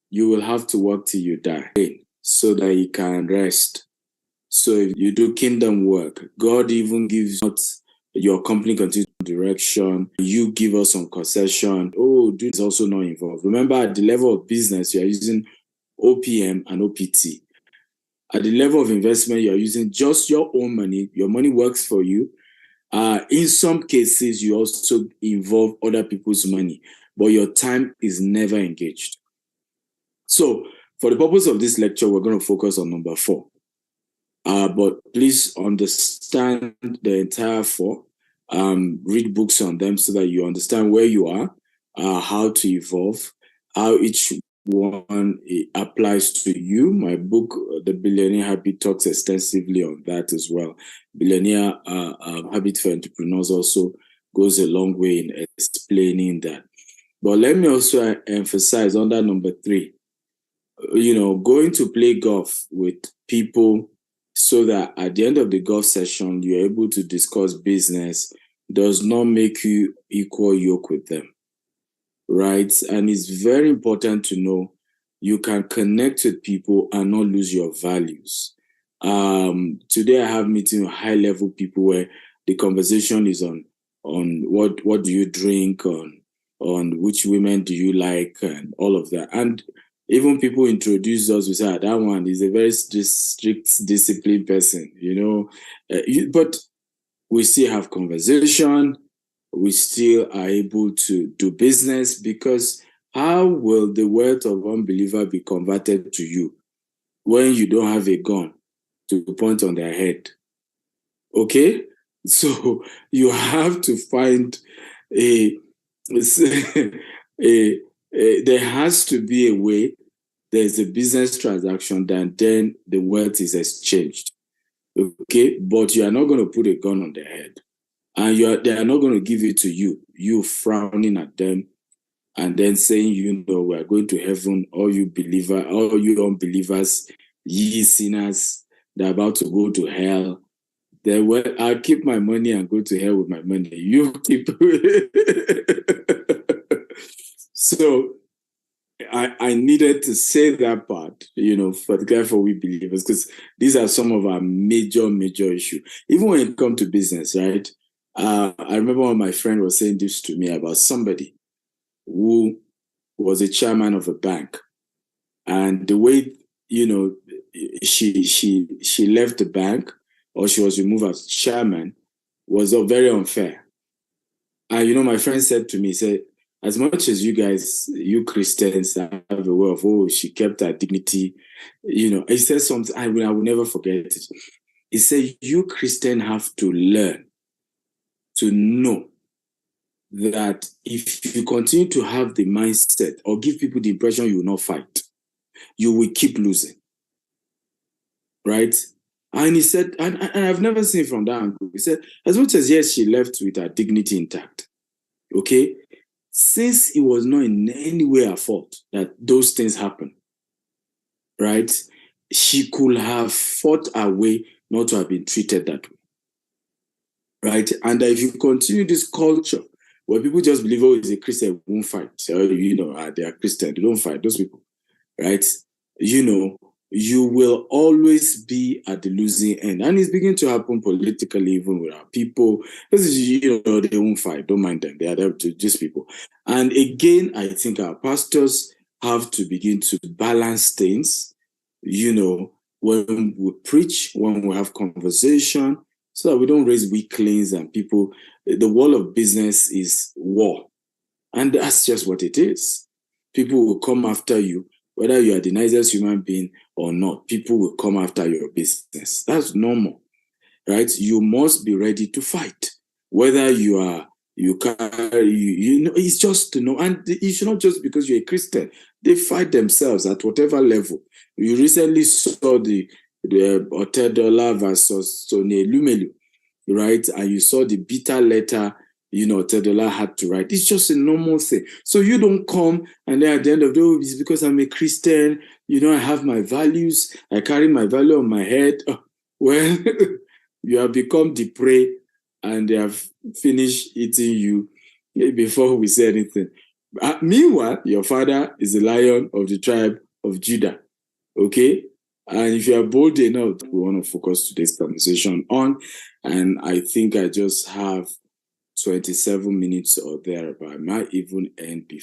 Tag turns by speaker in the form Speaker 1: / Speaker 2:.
Speaker 1: you will have to work till you die so that you can rest. So if you do kingdom work, God even gives not your company continues direction. You give us some concession. Oh, this is also not involved. Remember, at the level of business, you are using OPM and OPT. At the level of investment, you're using just your own money. Your money works for you. In some cases, you also involve other people's money, but your time is never engaged. So, for the purpose of this lecture, we're going to focus on number 4. But please understand the entire 4. Read books on them so that you understand where you are, how to evolve, how each one applies to you. My book, The Billionaire Habit, talks extensively on that as well. Billionaire Habit for Entrepreneurs also goes a long way in explaining that. But let me also emphasize under number 3, going to play golf with people so that at the end of the golf session, you're able to discuss business does not make you equal yoke with them, right? And it's very important to know you can connect with people and not lose your values. Today I have meeting with high-level people where the conversation is on what do you drink, on which women do you like, and all of that. And even people introduce us, we say, that one is a very strict, disciplined person, but we still have conversation. We still are able to do business, because how will the wealth of unbeliever be converted to you when you don't have a gun to point on their head? Okay? So you have to find there has to be a way. There's a business transaction, then the wealth is exchanged. Okay? But you are not going to put a gun on their head. And they are not going to give it to you frowning at them and then saying, we are going to heaven, all you unbelievers, ye sinners, they're about to go to hell. I'll keep my money and go to hell with my money. You keep. So I needed to say that part, for we believers, because these are some of our major issues. Even when it comes to business, right? I remember when my friend was saying this to me about somebody who was a chairman of a bank, and the way she left the bank, or she was removed as chairman, was very unfair. And my friend said to me, he said, as much as you guys, you Christians, have a way of, she kept her dignity, he said something, I will never forget it. He said, you Christians have to learn to know that if you continue to have the mindset or give people the impression you will not fight, you will keep losing. Right? And he said, and I've never seen from that angle, he said, as much as yes, she left with her dignity intact, okay? Since it was not in any way her fault that those things happen, right? She could have fought her way not to have been treated that way, right? And if you continue this culture where people just believe, it's a Christian, won't fight. So, they are Christian, they don't fight, those people, right? You will always be at the losing end. And it's beginning to happen politically, even with our people. Because, they won't fight. Don't mind them. They are there to just people. And again, I think our pastors have to begin to balance things, when we preach, when we have conversation, so that we don't raise weaklings and people. The wall of business is war. And that's just what it is. People will come after you. Whether you are the nicest human being or not, people will come after your business. That's normal, right? You must be ready to fight. Whether it's just to know. And it's not just because you're a Christian. They fight themselves at whatever level. You recently saw the Otedola versus Sonia Lumelu, right? And you saw the bitter letter Tedola had to write. It's just a normal thing. So you don't come and then at the end of the day, it's because I'm a Christian, I have my values, I carry my value on my head. Well, you have become the prey and they have finished eating you before we say anything. Meanwhile, your father is the lion of the tribe of Judah. Okay? And if you are bold enough, we want to focus today's conversation on. And I think I just have 27 minutes or there, but I might even end before.